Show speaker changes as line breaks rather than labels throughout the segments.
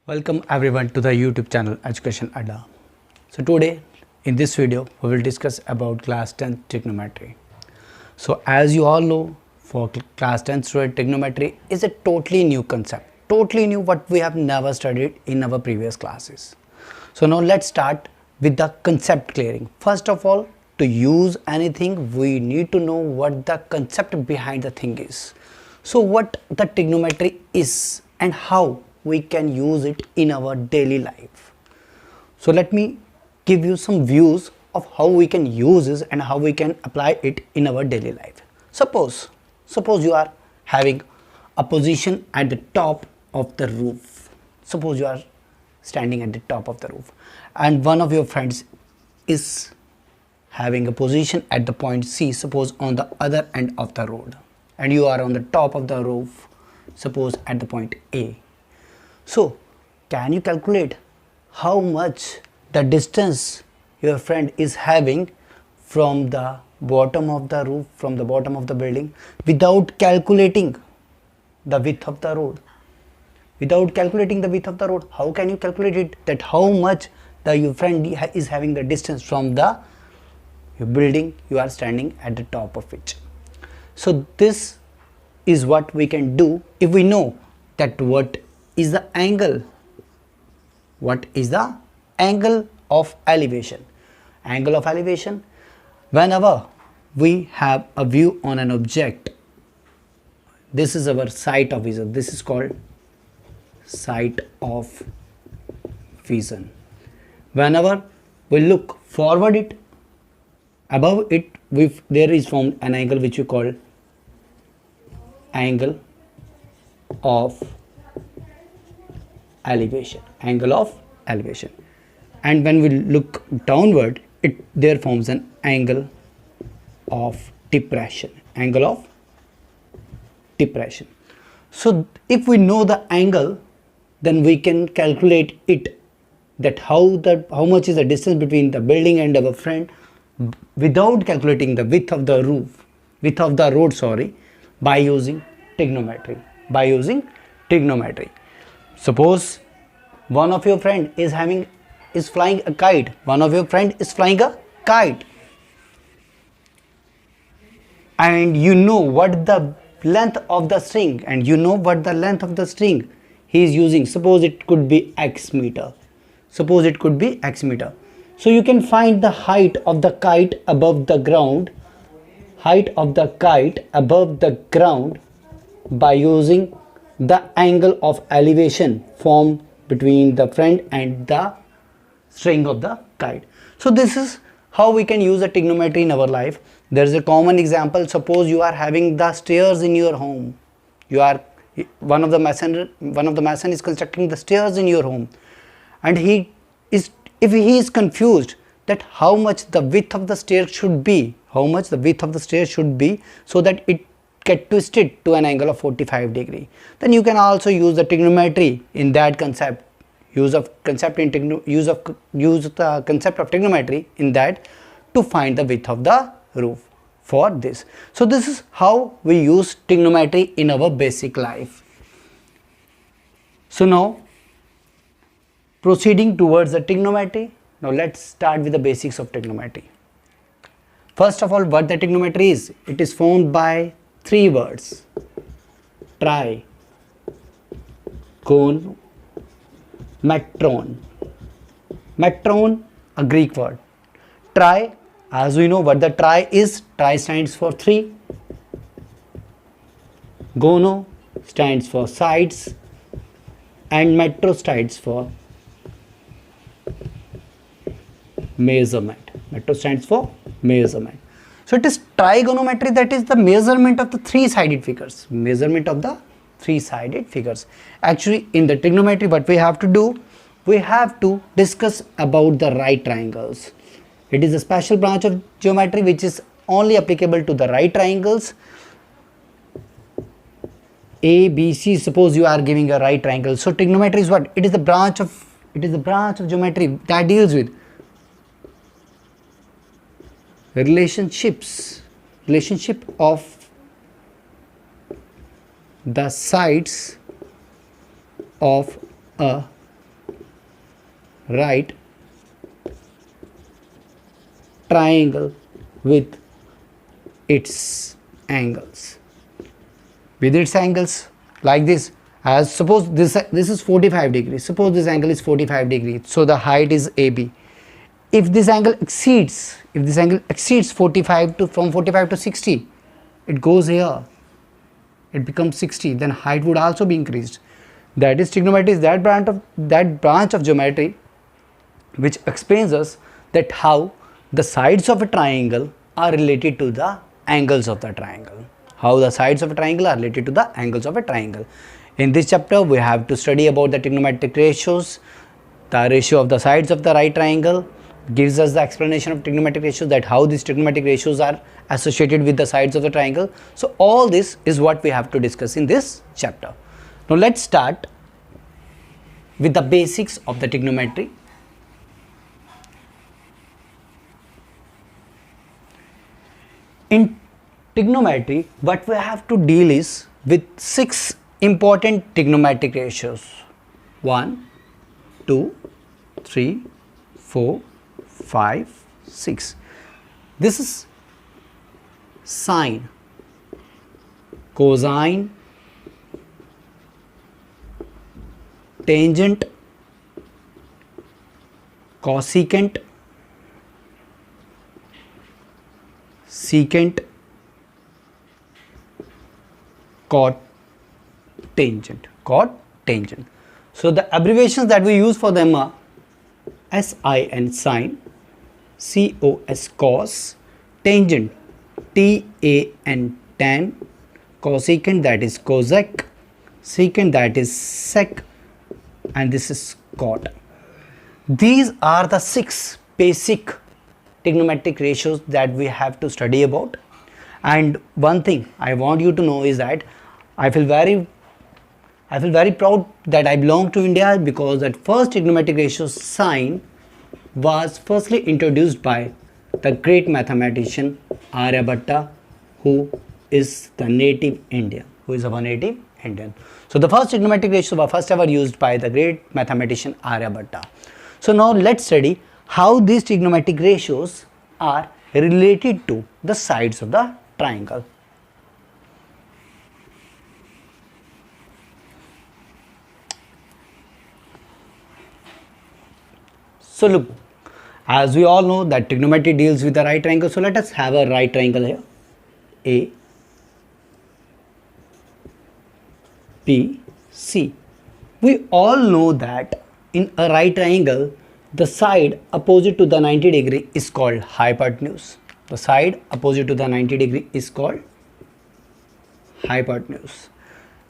Welcome everyone to the YouTube channel Education Adda. So today in this video we will discuss about class 10 trigonometry. So as you all know, for class 10 student, trigonometry is a totally new concept, totally new, what we have never studied in our previous classes. So now let's start with the concept clearing. First of all, to use anything we need to know what the concept behind the thing is. So what the trigonometry is and how we can use it in our daily life. So let me give you some views of how we can use this and how we can apply it in our daily life. Suppose you are having a position at the top of the roof. Suppose you are standing at the top of the roof and one of your friends is having a position at the point C, suppose on the other end of the road, and you are on the top of the roof, suppose at the point A. So can you calculate how much the distance your friend is having from the bottom of the roof, from the bottom of the building, without calculating the width of the road? Without calculating the width of the road, how can you calculate it, that how much your friend is having the distance from the building you are standing at the top of it? So this is what we can do if we know that what is the angle of elevation. Angle of elevation, whenever we have a view on an object, this is our sight of vision, this is called sight of vision. Whenever we look forward it, above it there is formed an angle which we call angle of elevation, angle of elevation. And when we look downward, there forms an angle of depression, angle of depression. So if we know the angle, then we can calculate it, that how much is the distance between the building and our friend, without calculating the width of the road, by using trigonometry. Suppose one of your friend is flying a kite. And you know what the length of the string, he is using. Suppose it could be X meter. So you can find the height of the kite above the ground, by using the angle of elevation formed between the friend and the string of the kite. So this is how we can use the trigonometry in our life. There is a common example. Suppose you are having the stairs in your home. One of the mason is constructing the stairs in your home, and if he is confused that how much the width of the stair should be, so that it get twisted to an angle of 45 degree, then you can also use the trigonometry in that concept. Use the concept of trigonometry in that to find the width of the roof for this. So this is how we use trigonometry in our basic life. So now proceeding towards the trigonometry, now let's start with the basics of trigonometry. First of all, what the trigonometry is, it is formed by three words: trigonometron. Metron, a Greek word. Tri, as we know what the tri is, tri stands for three. Gono stands for sides, and metro stands for measurement. So it is trigonometry, that is the measurement of the three-sided figures. Actually, in the trigonometry, what we have to do, we have to discuss about the right triangles. It is a special branch of geometry which is only applicable to the right triangles. A, B, C. Suppose you are giving a right triangle. So trigonometry is what? It is the branch of geometry that deals with relationship of the sides of a right triangle with its angles. With its angles like this. As suppose this is 45 degrees. Suppose this angle is 45 degrees. So the height is AB. If this angle exceeds 45 to from 45 to 60, it goes here. It becomes 60. Then height would also be increased. That is trigonometry, is that branch of geometry which explains us that how the sides of a triangle are related to the angles of the triangle. How the sides of a triangle are related to the angles of a triangle. In this chapter, we have to study about the trigonometric ratios. The ratio of the sides of the right triangle gives us the explanation of trigonometric ratios, that how these trigonometric ratios are associated with the sides of the triangle. So all this is what we have to discuss in this chapter. Now let's start with the basics of the trigonometry. In trigonometry, what we have to deal is with 6 important trigonometric ratios. 1, 2, 3, 4, 5, 6. This is sine, cosine, tangent, cosecant, secant, cotangent. So the abbreviations that we use for them are SIN sine, COS cos, tangent TAN tan, cosecant that is cosec, secant that is sec, and this is cot. These are the 6 basic trigonometric ratios that we have to study about. And one thing I want you to know is that I feel very proud that I belong to India, because that first trigonometric ratio sine was firstly introduced by the great mathematician Aryabhatta, who is the native Indian, So the first trigonometric ratios were first ever used by the great mathematician Aryabhatta. So now let's study how these trigonometric ratios are related to the sides of the triangle. So look, as we all know that trigonometry deals with the right triangle, so let us have a right triangle here, A, B, C. We all know that in a right triangle, the side opposite to the 90 degree is called hypotenuse. The side opposite to the 90 degree is called hypotenuse.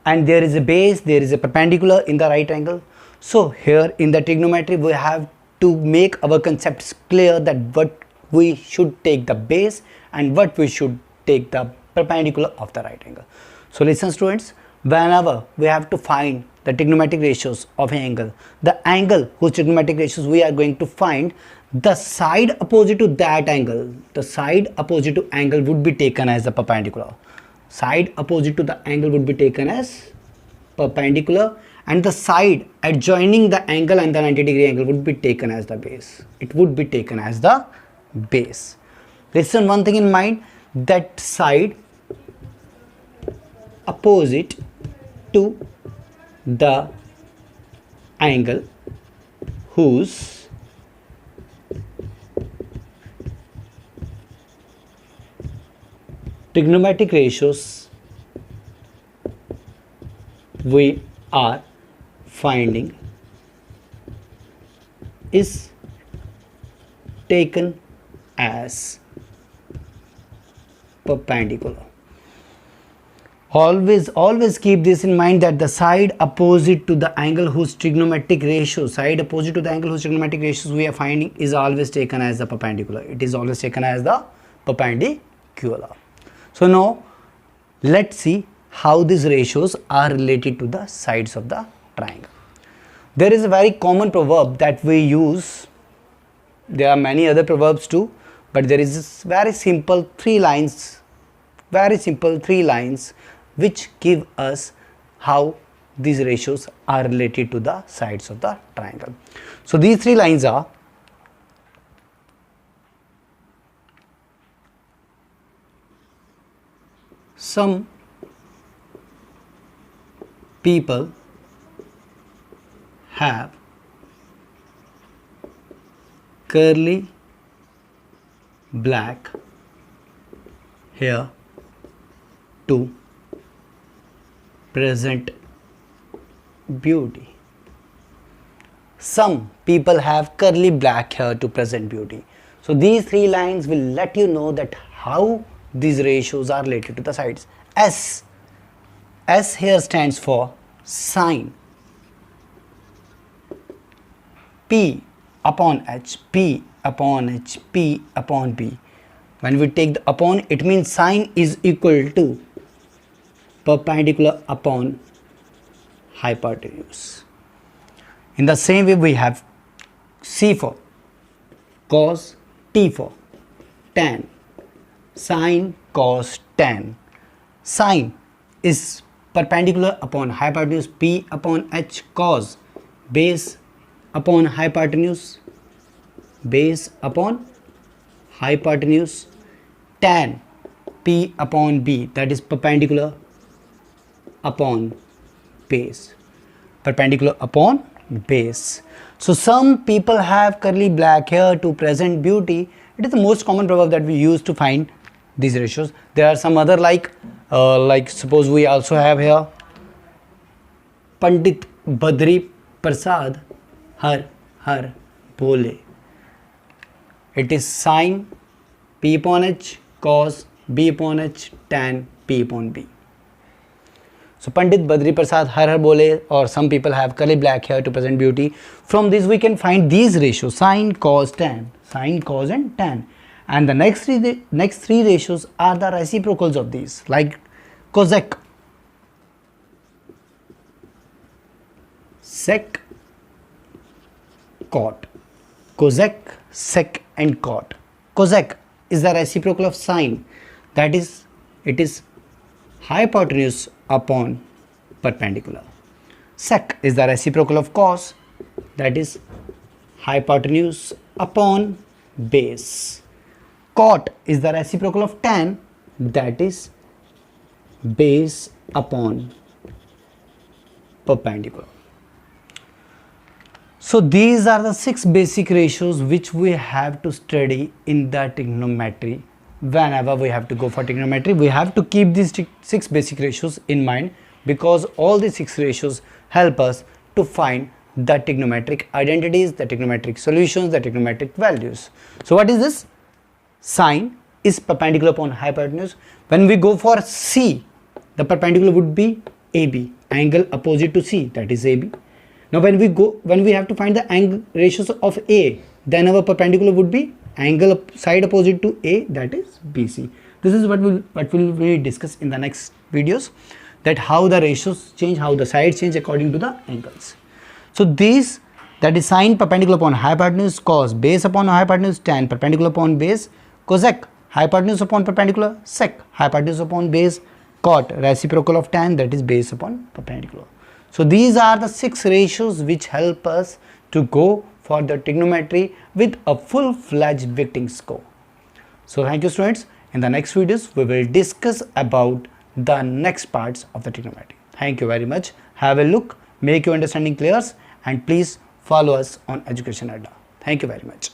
And there is a base, there is a perpendicular in the right angle. So here in the trigonometry, we have to make our concepts clear, that what we should take the base and what we should take the perpendicular of the right angle. So listen students, whenever we have to find the trigonometric ratios of an angle, the angle whose trigonometric ratios we are going to find, the side opposite to that angle, the side opposite to angle would be taken as the perpendicular. Side opposite to the angle would be taken as perpendicular, and the side adjoining the angle and the 90 degree angle would be taken as the base. It would be taken as the base. Listen one thing in mind, that side opposite to the angle whose trigonometric ratios we are finding is taken as perpendicular. Always keep this in mind, that the side opposite to the angle whose trigonometric ratios, we are finding is always taken as the perpendicular. It is always taken as the perpendicular. So now let's see how these ratios are related to the sides of the triangle. There is a very common proverb that we use. There are many other proverbs too, but there is this very simple three lines which give us how these ratios are related to the sides of the triangle. So these three lines are some people have curly black hair to present beauty. Some people have curly black hair to present beauty. So these three lines will let you know that how these ratios are related to the sides. S here stands for sine. P upon H, P upon H, P upon P. When we take the upon, it means sine is equal to perpendicular upon hypotenuse. In the same way, we have C for cos, T for tan, sine, cos, tan. Sine is perpendicular upon hypotenuse, P upon H, cos, base upon hypotenuse, base upon hypotenuse, tan, P upon B, that is perpendicular upon base, perpendicular upon base. So some people have curly black hair to present beauty. It is the most common proverb that we use to find these ratios. There are some other like suppose we also have here Pandit Badri Prasad Har Har Bole. It is sine P upon H, cos B upon H, tan P upon B. So Pandit Badri Prasad Har Har Bole, or some people have curly black hair to present beauty. From this we can find these ratios: sine, cos, tan, sine, cos and tan. And the next three ratios are the reciprocals of these, like cosec, sec, cot. Cosec, sec and cot. Cosec is the reciprocal of sine, that is, it is hypotenuse upon perpendicular. Sec is the reciprocal of cos, that is hypotenuse upon base. Cot is the reciprocal of tan, that is base upon perpendicular. So these are the 6 basic ratios which we have to study in the trigonometry. Whenever we have to go for trigonometry, we have to keep these 6 basic ratios in mind, because all the 6 ratios help us to find the trigonometric identities, the trigonometric solutions, the trigonometric values. So what is this? Sine is perpendicular upon hypotenuse. When we go for C, the perpendicular would be AB, angle opposite to C, that is AB. Now when we have to find the angle ratios of A, then our perpendicular would be angle side opposite to A, that is BC. This is what we discuss in the next videos, that how the ratios change, how the sides change according to the angles. So these, that is sine perpendicular upon hypotenuse, cos base upon hypotenuse, tan perpendicular upon base, cosec hypotenuse upon perpendicular, sec hypotenuse upon base, cot reciprocal of tan, that is base upon perpendicular. So these are the 6 ratios which help us to go for the trigonometry with a full-fledged weighting score. So thank you students. In the next videos we will discuss about the next parts of the trigonometry. Thank you very much. Have a look, make your understanding clear, and please follow us on Education Adda. Thank you very much.